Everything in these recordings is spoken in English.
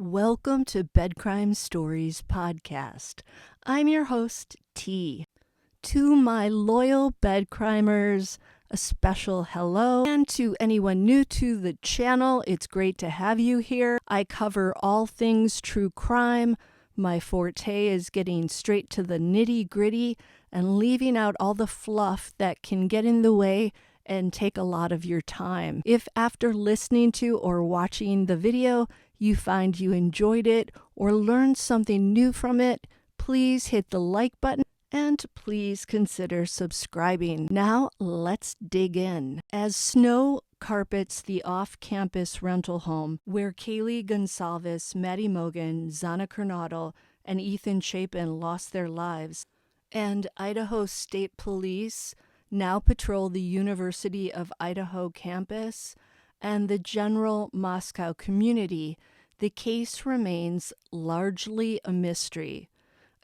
Welcome to Bed Crime Stories Podcast. I'm your host, T. To my loyal bed crimers, a special hello. And to anyone new to the channel, it's great to have you here. I cover all things true crime. My forte is getting straight to the nitty-gritty and leaving out all the fluff that can get in the way and take a lot of your time. If after listening to or watching the video, you find you enjoyed it or learned something new from it, please hit the like button and please consider subscribing. Now let's dig in. As snow carpets the off-campus rental home where Kaylee Gonsalves, Maddie Mogan, Zana Kernodle, and Ethan Chapin lost their lives, and Idaho State Police now patrol the University of Idaho campus and the general Moscow community, the case remains largely a mystery.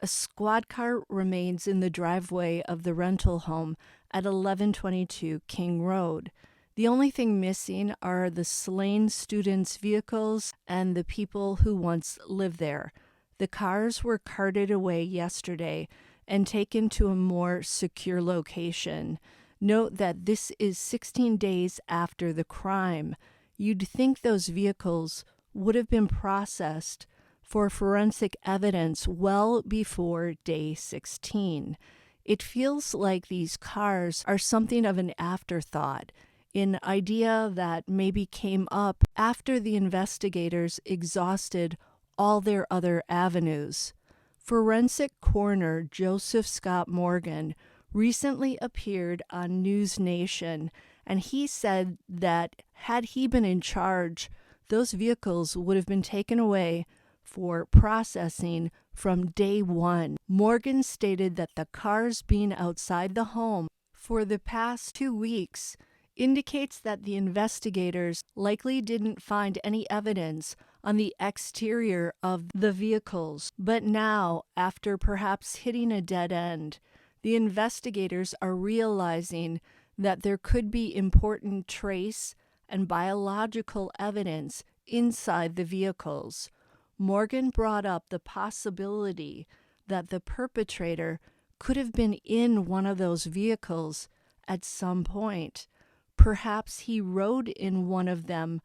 A squad car remains in the driveway of the rental home at 1122 King Road. The only thing missing are the slain students' vehicles and the people who once lived there. The cars were carted away yesterday and taken to a more secure location. Note that this is 16 days after the crime. You'd think those vehicles would have been processed for forensic evidence well before day 16. It feels like these cars are something of an afterthought, an idea that maybe came up after the investigators exhausted all their other avenues. Forensic coroner Joseph Scott Morgan recently appeared on News Nation, and he said that had he been in charge, those vehicles would have been taken away for processing from day one. Morgan stated that the cars being outside the home for the past 2 weeks indicates that the investigators likely didn't find any evidence on the exterior of the vehicles. But now, after perhaps hitting a dead end, the investigators are realizing that there could be important trace and biological evidence inside the vehicles. Morgan brought up the possibility that the perpetrator could have been in one of those vehicles at some point. Perhaps he rode in one of them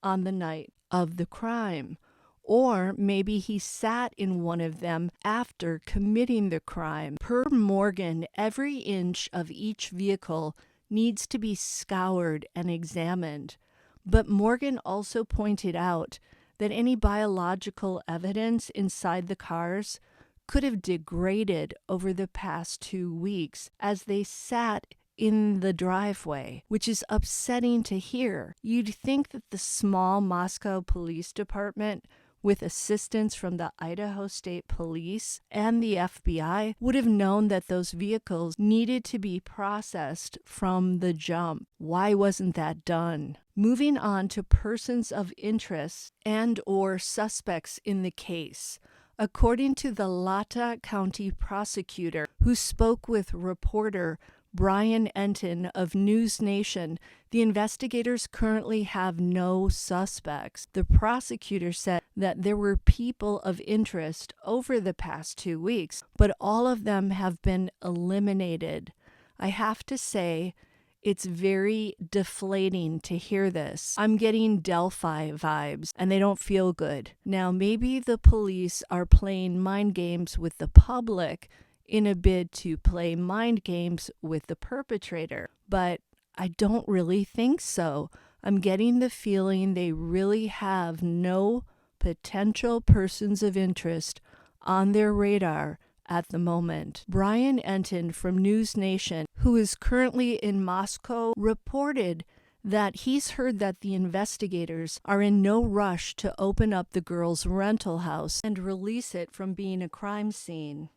on the night of the crime, or maybe he sat in one of them after committing the crime. Per Morgan, every inch of each vehicle needs to be scoured and examined. But Morgan also pointed out that any biological evidence inside the cars could have degraded over the past 2 weeks as they sat in the driveway, which is upsetting to hear. You'd think that the small Moscow Police Department, with assistance from the Idaho State Police and the FBI, would have known that those vehicles needed to be processed from the jump. Why wasn't that done? Moving on to persons of interest and or suspects in the case. According to the Latah County prosecutor, who spoke with reporter Brian Enton of News Nation, the investigators currently have no suspects. The prosecutor said that there were people of interest over the past 2 weeks, but all of them have been eliminated. I have to say, it's very deflating to hear this. I'm getting Delphi vibes, and they don't feel good. Now, maybe the police are playing mind games with the public in a bid to play mind games with the perpetrator, but I don't really think so. I'm getting the feeling they really have no potential persons of interest on their radar at the moment. Brian Enton from News Nation, who is currently in Moscow, reported that he's heard that the investigators are in no rush to open up the girl's rental house and release it from being a crime scene.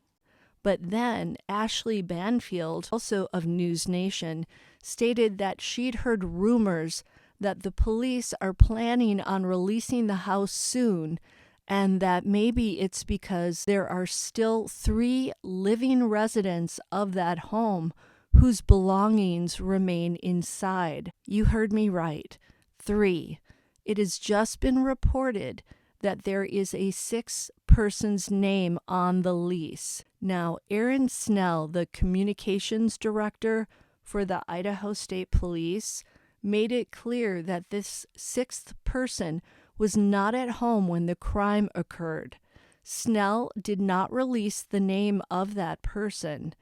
But then Ashley Banfield, also of News Nation, stated that she'd heard rumors that the police are planning on releasing the house soon, and that maybe it's because there are still 3 living residents of that home whose belongings remain inside. You heard me right. 3. It has just been reported that there is a sixth person's name on the lease. Now, Aaron Snell, the communications director for the Idaho State Police, made it clear that this sixth person was not at home when the crime occurred. Snell did not release the name of that person.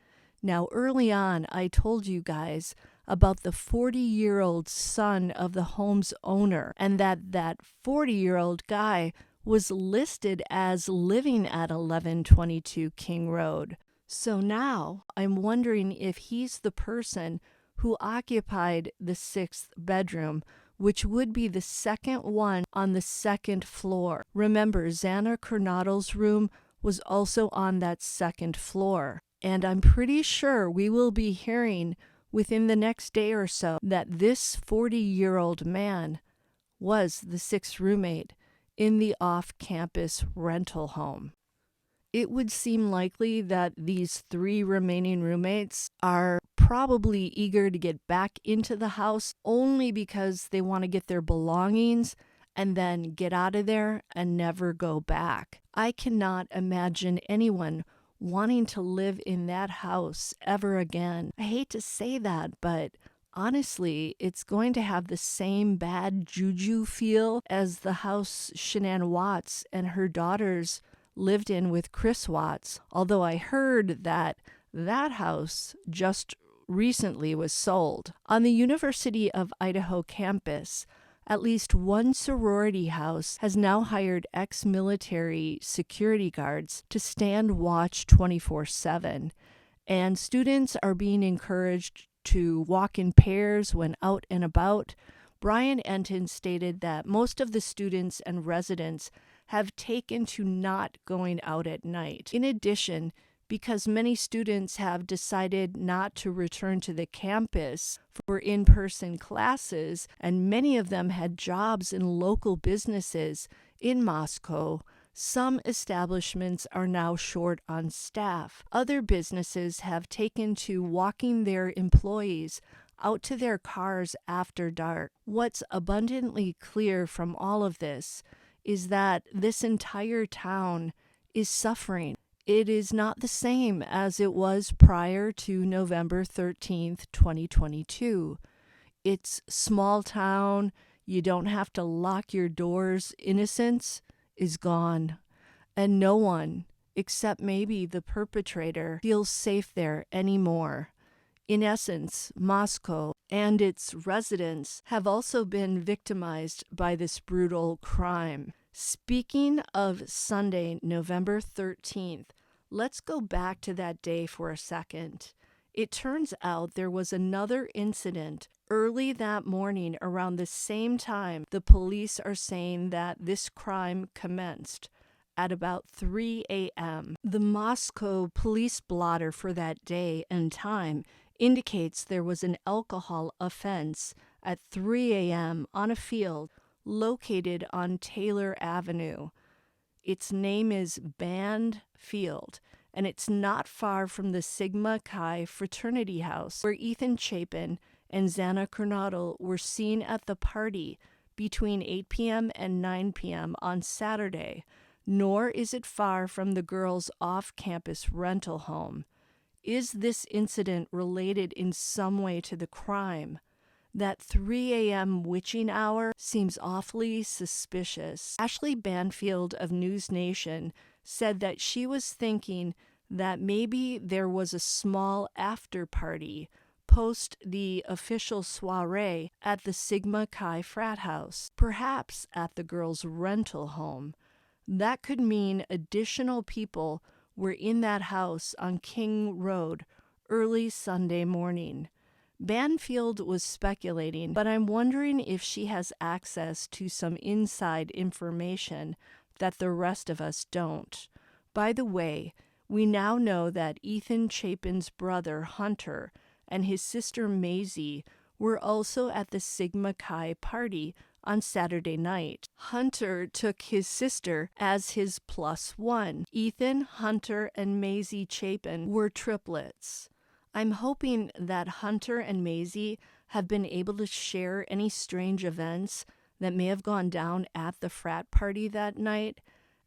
Now, early on, I told you guys about the 40-year-old son of the home's owner, and that 40-year-old guy was listed as living at 1122 King Road. So now I'm wondering if he's the person who occupied the sixth bedroom, which would be the second one on the second floor. Remember, Xana Kernodle's room was also on that second floor. And I'm pretty sure we will be hearing within the next day or so that this 40-year-old man was the sixth roommate in the off-campus rental home. It would seem likely that these three remaining roommates are probably eager to get back into the house only because they want to get their belongings and then get out of there and never go back. I cannot imagine anyone wanting to live in that house ever again. I hate to say that, but honestly, it's going to have the same bad juju feel as the house Shanann Watts and her daughters lived in with Chris Watts, although I heard that that house just recently was sold. On the University of Idaho campus, at least one sorority house has now hired ex-military security guards to stand watch 24/7, and students are being encouraged to walk in pairs when out and about. Brian Enton stated that most of the students and residents have taken to not going out at night. In addition, because many students have decided not to return to the campus for in-person classes, and many of them had jobs in local businesses in Moscow, some establishments are now short on staff. Other businesses have taken to walking their employees out to their cars after dark. What's abundantly clear from all of this is that this entire town is suffering. It is not the same as it was prior to November 13th, 2022. It's small town. You don't have to lock your doors. Innocence is gone. And no one, except maybe the perpetrator, feels safe there anymore. In essence, Moscow and its residents have also been victimized by this brutal crime. Speaking of Sunday, November 13th, let's go back to that day for a second. It turns out there was another incident early that morning around the same time the police are saying that this crime commenced at about 3 a.m. The Moscow police blotter for that day and time indicates there was an alcohol offense at 3 a.m. on a field located on Taylor Avenue. Its name is Band Field, and it's not far from the Sigma Chi fraternity house where Ethan Chapin and Xana Kernodle were seen at the party between 8 p.m. and 9 p.m. on Saturday, nor is it far from the girls' off-campus rental home. Is this incident related in some way to the crime? That 3 a.m. witching hour seems awfully suspicious. Ashley Banfield of News Nation said that she was thinking that maybe there was a small after-party post the official soiree at the Sigma Chi frat house, perhaps at the girls' rental home. That could mean additional people were in that house on King Road early Sunday morning. Banfield was speculating, but I'm wondering if she has access to some inside information that the rest of us don't. By the way, we now know that Ethan Chapin's brother, Hunter, and his sister, Maisie, were also at the Sigma Chi party on Saturday night. Hunter took his sister as his +1. Ethan, Hunter, and Maisie Chapin were triplets. I'm hoping that Hunter and Maisie have been able to share any strange events that may have gone down at the frat party that night,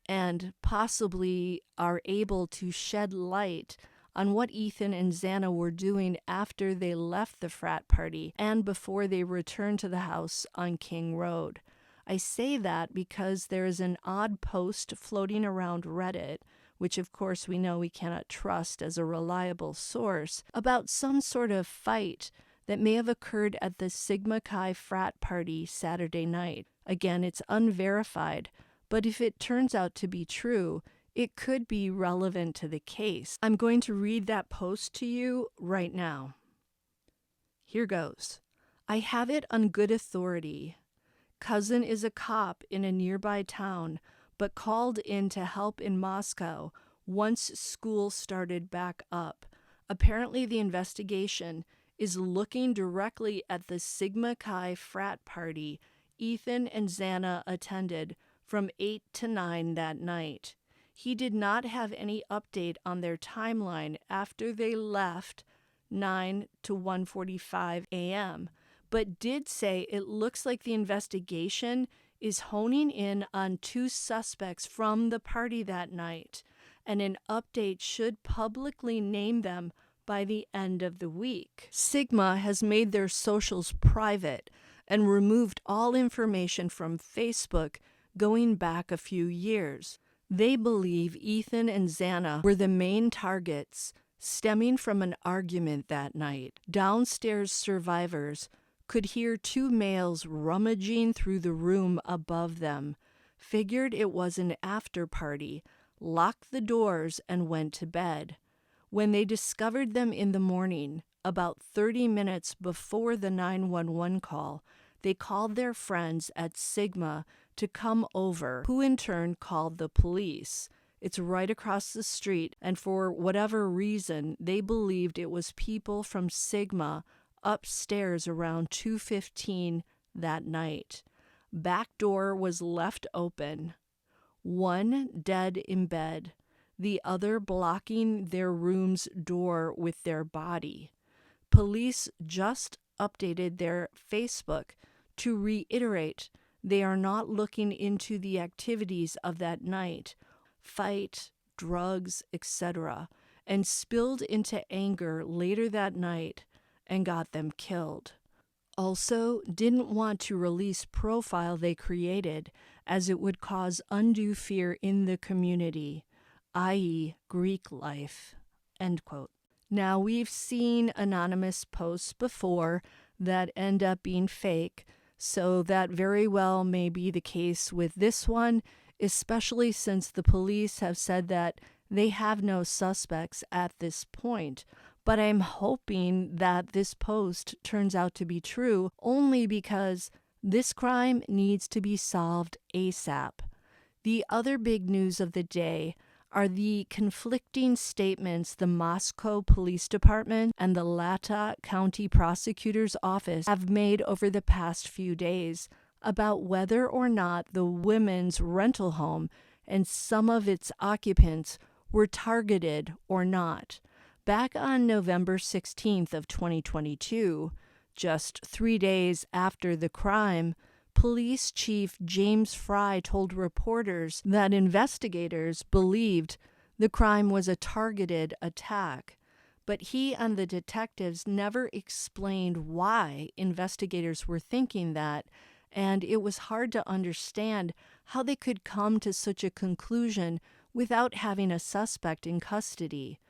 and possibly are able to shed light on what Ethan and Xana were doing after they left the frat party and before they returned to the house on King Road. I say that because there is an odd post floating around Reddit, which of course we know we cannot trust as a reliable source, about some sort of fight that may have occurred at the Sigma Chi frat party Saturday night. Again, it's unverified, but if it turns out to be true, it could be relevant to the case. I'm going to read that post to you right now. Here goes. I have it on good authority. Cousin is a cop in a nearby town, but called in to help in Moscow once school started back up. Apparently the investigation is looking directly at the Sigma Chi frat party Ethan and Xana attended from 8 to 9 that night. He did not have any update on their timeline after they left 9 to 1:45 a.m., but did say it looks like the investigation is honing in on 2 suspects from the party that night, and an update should publicly name them by the end of the week. Sigma has made their socials private and removed all information from Facebook going back a few years. They believe Ethan and Xana were the main targets, stemming from an argument that night. Downstairs survivors could hear 2 males rummaging through the room above them, figured it was an after party, locked the doors, and went to bed. When they discovered them in the morning, about 30 minutes before the 911 call, they called their friends at Sigma to come over, who in turn called the police. It's right across the street, and for whatever reason, they believed it was people from Sigma upstairs around 2:15 that night. Back door was left open. One dead in bed, the other blocking their room's door with their body. Police just updated their Facebook to reiterate they are not looking into the activities of that night, fight, drugs, etc., and spilled into anger later that night and got them killed. Also, didn't want to release profile they created as it would cause undue fear in the community, i.e. Greek life, end quote. Now, we've seen anonymous posts before that end up being fake, so that very well may be the case with this one, especially since the police have said that they have no suspects at this point. But I'm hoping that this post turns out to be true only because this crime needs to be solved ASAP. The other big news of the day are the conflicting statements the Moscow Police Department and the Lata County Prosecutor's Office have made over the past few days about whether or not the women's rental home and some of its occupants were targeted or not. Back on November 16th of 2022, just 3 days after the crime, Police Chief James Fry told reporters that investigators believed the crime was a targeted attack, but he and the detectives never explained why investigators were thinking that, and it was hard to understand how they could come to such a conclusion without having a suspect in custody.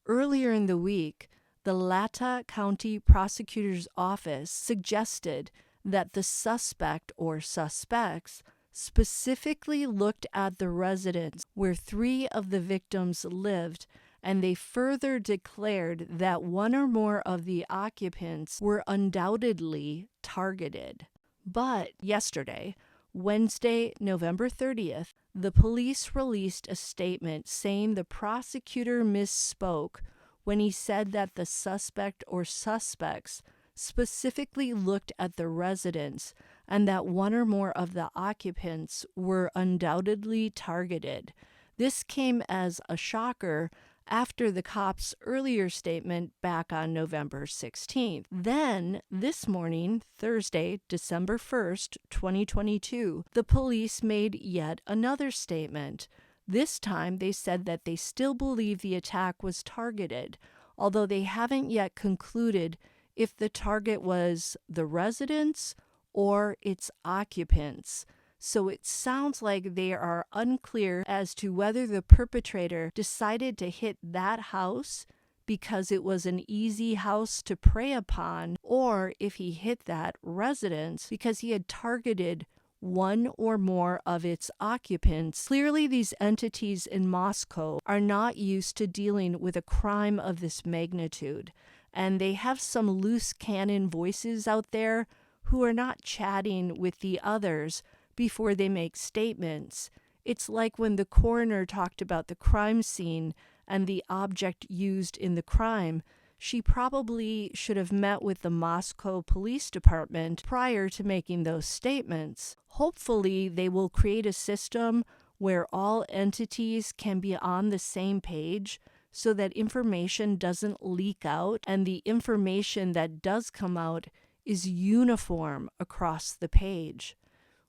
Earlier in the week, the Lata County Prosecutor's Office suggested that the suspect or suspects specifically looked at the residence where 3 of the victims lived, and they further declared that 1 or more of the occupants were undoubtedly targeted. But yesterday, Wednesday, November 30th, the police released a statement saying the prosecutor misspoke when he said that the suspect or suspects specifically looked at the residence and that 1 or more of the occupants were undoubtedly targeted. This came as a shocker, after the cops' earlier statement back on November 16th. Then, this morning, Thursday, December 1st, 2022, the police made yet another statement. This time, they said that they still believe the attack was targeted, although they haven't yet concluded if the target was the residents or its occupants. So it sounds like they are unclear as to whether the perpetrator decided to hit that house because it was an easy house to prey upon, or if he hit that residence because he had targeted one or more of its occupants. Clearly, these entities in Moscow are not used to dealing with a crime of this magnitude, and they have some loose cannon voices out there who are not chatting with the others before they make statements. It's like when the coroner talked about the crime scene and the object used in the crime. She probably should have met with the Moscow Police Department prior to making those statements. Hopefully, they will create a system where all entities can be on the same page so that information doesn't leak out, and the information that does come out is uniform across the page.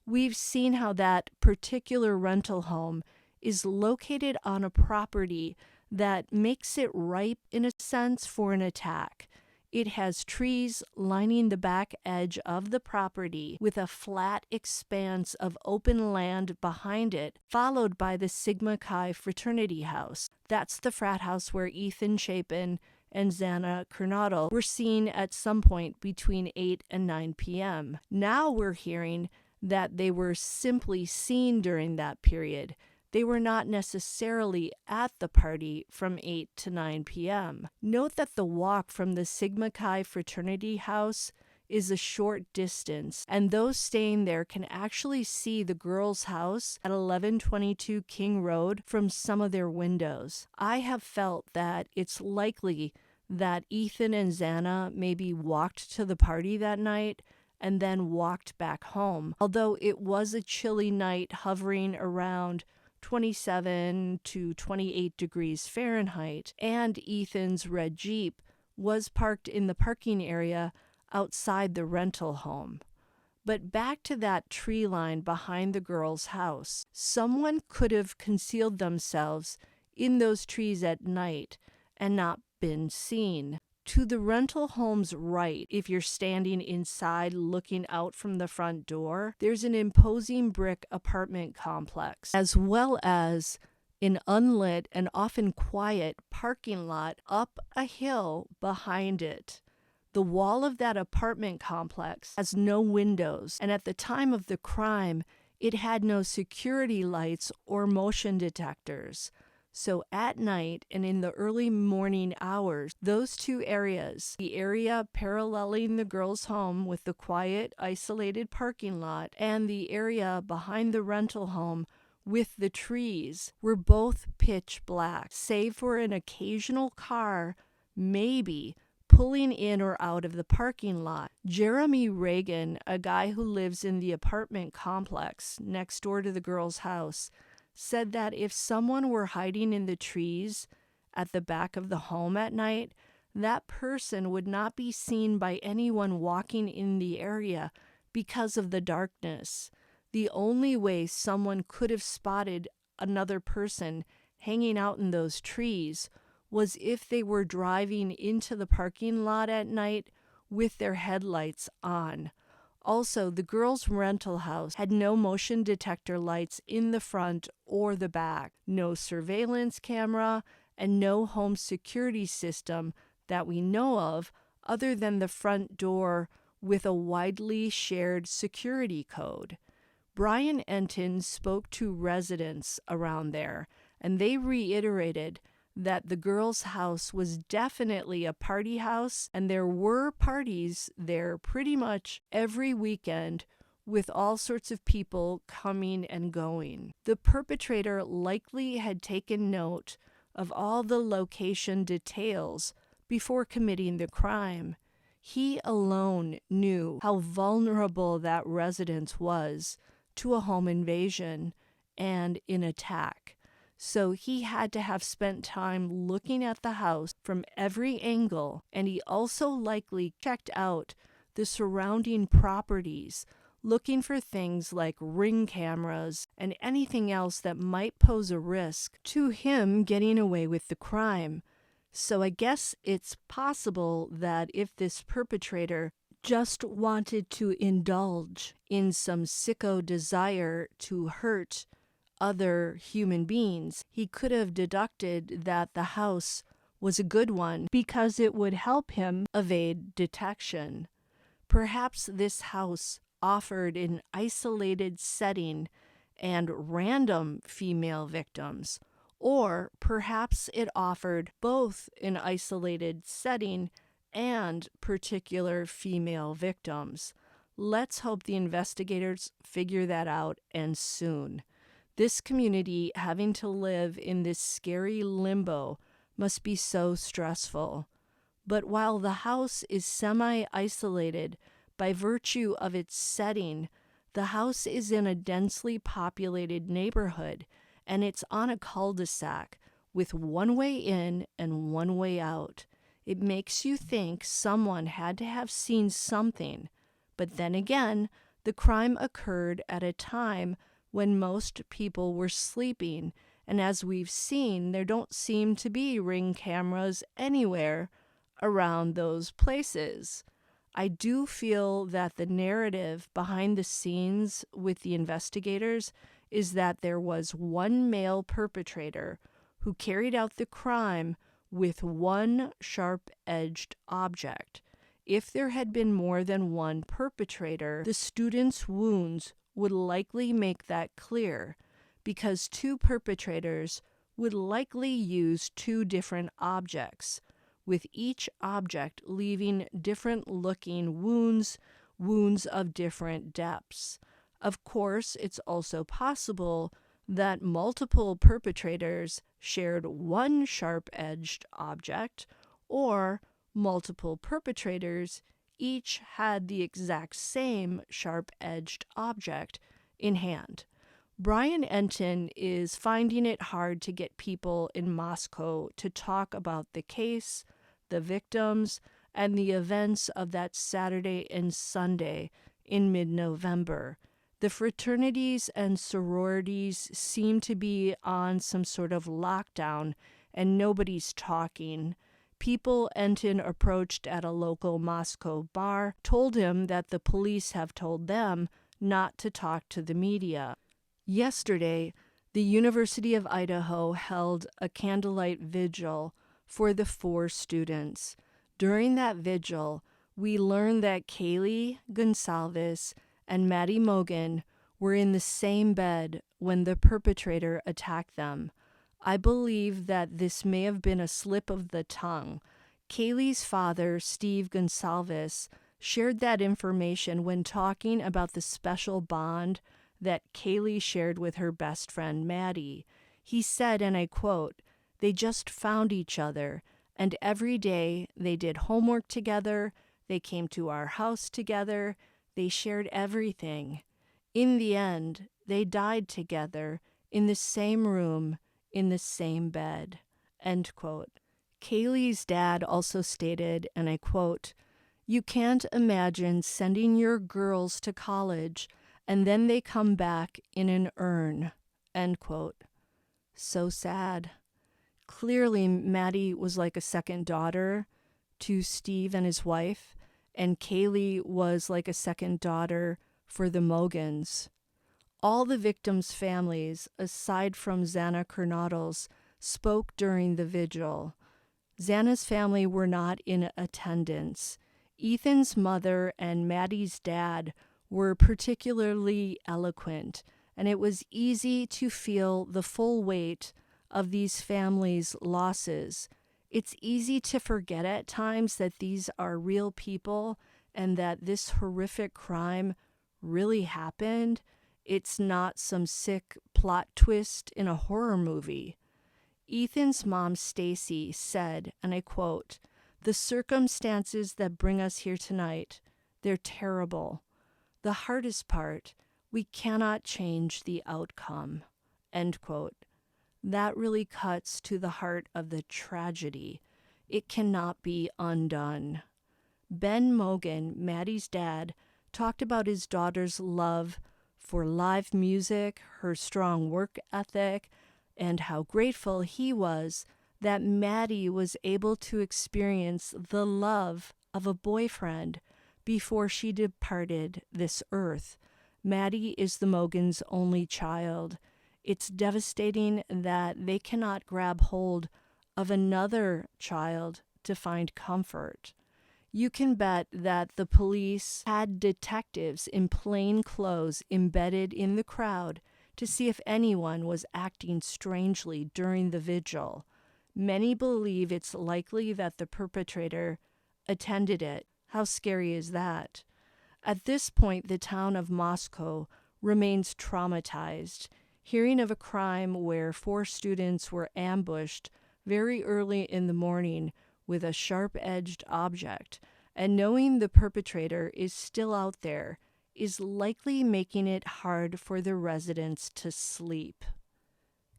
We've seen how that particular rental home is located on a property that makes it ripe, in a sense, for an attack. It has trees lining the back edge of the property with a flat expanse of open land behind it, followed by the Sigma Chi fraternity house. That's the frat house where Ethan Chapin and Xana Kernodle were seen at some point between 8 and 9 p.m. Now we're hearing that they were simply seen during that period. They were not necessarily at the party from 8 to 9 p.m. Note that the walk from the Sigma Chi fraternity house is a short distance, and those staying there can actually see the girls' house at 1122 King Road from some of their windows. I have felt that it's likely that Ethan and Xana maybe walked to the party that night and then walked back home. Although it was a chilly night, hovering around 27 to 28 degrees Fahrenheit, and Ethan's red Jeep was parked in the parking area outside the rental home. But back to that tree line behind the girl's house. Someone could have concealed themselves in those trees at night and not been seen. To the rental home's right, if you're standing inside looking out from the front door, there's an imposing brick apartment complex, as well as an unlit and often quiet parking lot up a hill behind it. The wall of that apartment complex has no windows, and at the time of the crime, it had no security lights or motion detectors. So at night and in the early morning hours, those two areas, the area paralleling the girl's home with the quiet, isolated parking lot, and the area behind the rental home with the trees, were both pitch black, save for an occasional car, maybe, pulling in or out of the parking lot. Jeremy Reagan, a guy who lives in the apartment complex next door to the girl's house, said that if someone were hiding in the trees at the back of the home at night, that person would not be seen by anyone walking in the area because of the darkness. The only way someone could have spotted another person hanging out in those trees was if they were driving into the parking lot at night with their headlights on. Also, the girls' rental house had no motion detector lights in the front or the back, no surveillance camera, and no home security system that we know of other than the front door with a widely shared security code. Brian Enton spoke to residents around there, and they reiterated that the girls' house was definitely a party house, and there were parties there pretty much every weekend with all sorts of people coming and going. The perpetrator likely had taken note of all the location details before committing the crime. He alone knew how vulnerable that residence was to a home invasion and an attack. So he had to have spent time looking at the house from every angle, and he also likely checked out the surrounding properties, looking for things like ring cameras and anything else that might pose a risk to him getting away with the crime. So I guess it's possible that if this perpetrator just wanted to indulge in some sicko desire to hurt other human beings, he could have deducted that the house was a good one because it would help him evade detection. Perhaps this house offered an isolated setting and random female victims, or perhaps it offered both an isolated setting and particular female victims. Let's hope the investigators figure that out, and soon. This community having to live in this scary limbo must be so stressful. But while the house is semi-isolated by virtue of its setting, the house is in a densely populated neighborhood, and it's on a cul-de-sac with one way in and one way out. It makes you think someone had to have seen something. But then again, the crime occurred at a time when most people were sleeping, and as we've seen, there don't seem to be ring cameras anywhere around those places. I do feel that the narrative behind the scenes with the investigators is that there was one male perpetrator who carried out the crime with one sharp-edged object. If there had been more than one perpetrator, the student's wounds would likely make that clear, because two perpetrators would likely use two different objects, with each object leaving different-looking wounds of different depths. Of course, it's also possible that multiple perpetrators shared one sharp-edged object, or multiple perpetrators each had the exact same sharp-edged object in hand. Brian Enton is finding it hard to get people in Moscow to talk about the case, the victims, and the events of that Saturday and Sunday in mid-November. The fraternities and sororities seem to be on some sort of lockdown, and nobody's talking. People Enton approached at a local Moscow bar told him that the police have told them not to talk to the media. Yesterday, the University of Idaho held a candlelight vigil for the 4 students. During that vigil, we learned that Kaylee Gonsalves and Maddie Mogan were in the same bed when the perpetrator attacked them. I believe that this may have been a slip of the tongue. Kaylee's father, Steve Gonsalves, shared that information when talking about the special bond that Kaylee shared with her best friend, Maddie. He said, and I quote, "They just found each other, and every day they did homework together, they came to our house together, they shared everything. In the end, they died together in the same room, in the same bed." End quote. Kaylee's dad also stated, and I quote, "You can't imagine sending your girls to college and then they come back in an urn." End quote. So sad. Clearly, Maddie was like a second daughter to Steve and his wife, and Kaylee was like a second daughter for the Mogans. All the victims' families, aside from Xana Kernodles, spoke during the vigil. Xana's family were not in attendance. Ethan's mother and Maddie's dad were particularly eloquent, and it was easy to feel the full weight of these families' losses. It's easy to forget at times that these are real people and that this horrific crime really happened. It's not some sick plot twist in a horror movie. Ethan's mom, Stacy, said, and I quote, "The circumstances that bring us here tonight, they're terrible. The hardest part, we cannot change the outcome." End quote. That really cuts to the heart of the tragedy. It cannot be undone. Ben Mogan, Maddie's dad, talked about his daughter's love for live music, her strong work ethic, and how grateful he was that Maddie was able to experience the love of a boyfriend before she departed this earth. Maddie is the Mogans' only child. It's devastating that they cannot grab hold of another child to find comfort. You can bet that the police had detectives in plain clothes embedded in the crowd to see if anyone was acting strangely during the vigil. Many believe it's likely that the perpetrator attended it. How scary is that? At this point, the town of Moscow remains traumatized. Hearing of a crime where 4 students were ambushed very early in the morning with a sharp-edged object, and knowing the perpetrator is still out there, is likely making it hard for the residents to sleep.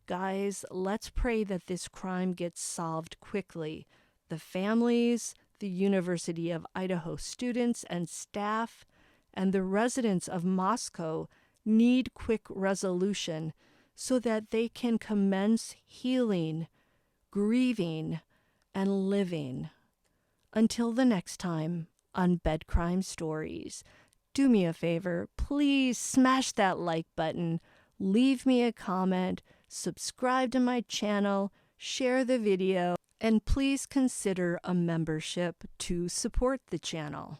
Guys, let's pray that this crime gets solved quickly. The families, the University of Idaho students and staff, and the residents of Moscow need quick resolution so that they can commence healing, grieving, and living. Until the next time on Bed Crime Stories, do me a favor, please smash that like button, leave me a comment, subscribe to my channel, share the video, and please consider a membership to support the channel.